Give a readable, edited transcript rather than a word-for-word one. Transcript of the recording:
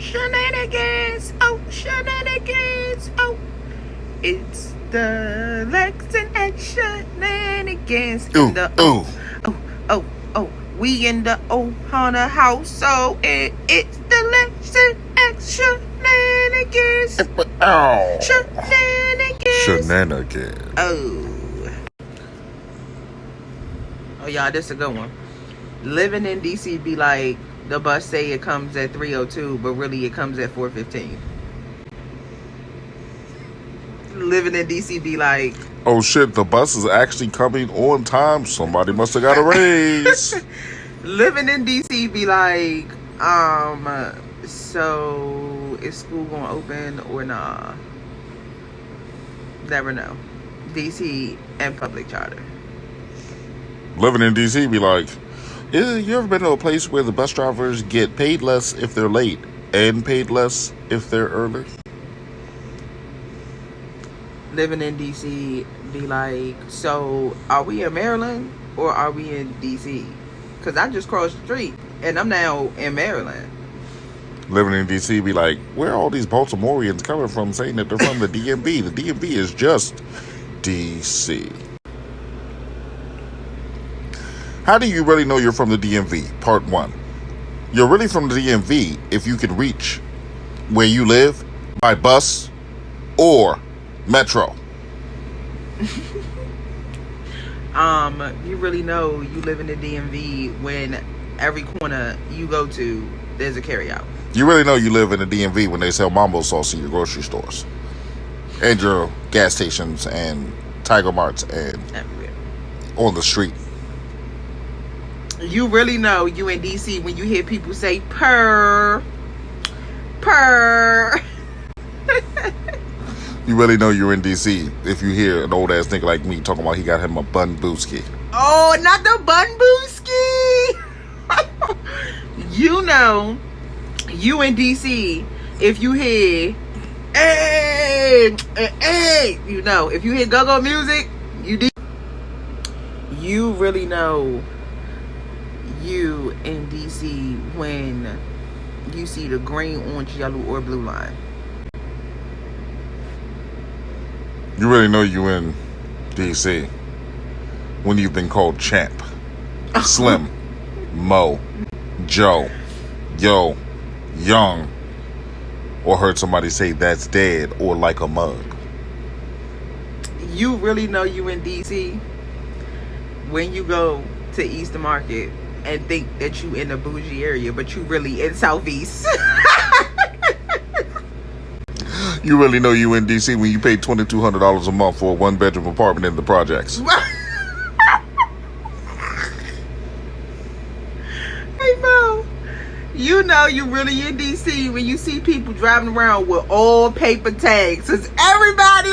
shenanigans. Oh, shenanigans. Oh, it's the Lex and X shenanigans. We in the Haunted house, so it's the Lex and X shenanigans. Oh. Shenanigans. Oh, y'all, this is a good one. Living in DC be like the bus say it comes at 3:02, but really it comes at 4:15. Living in DC be like, oh shit, the bus is actually coming on time. Somebody must have got a raise. living in DC be like, so is school gonna open or nah? Never know. DC and public charter. Living in DC be like, yeah, you ever been to a place where the bus drivers get paid less if they're late and paid less if they're early? Living in DC be like, so are we in Maryland or are we in DC? Because I just crossed the street and I'm now in Maryland. Living in DC be like, where are all these Baltimoreans coming from saying that they're from the DMV? The DMV is just DC. How do you really know you're from the DMV? Part 1. You're really from the DMV if you can reach where you live by bus or metro. You really know you live in the DMV when every corner you go to, there's a carryout. You really know you live in the DMV when they sell Mambo sauce in your grocery stores and your gas stations and Tiger Marts and everywhere on the street. You really know you in DC when you hear people say purr. You really know you're in DC if you hear an old ass nigga like me talking about he got him a bun booski. Oh, not the bun booski. You know you in DC if you hear hey, you know, if you hear go-go music, you really know you in DC when you see the green, orange, yellow, or blue line. You really know you in DC when you've been called Champ, Slim, Mo, Joe, Yo, Young, or heard somebody say that's dead or like a mug. You really know you in DC when you go to Easter Market and think that you in a bougie area, but you really in Southeast. You really know you in DC when you pay $2,200 a month for a 1-bedroom apartment in the projects. Hey Mo, you know you really in DC when you see people driving around with all paper tags. Cause everybody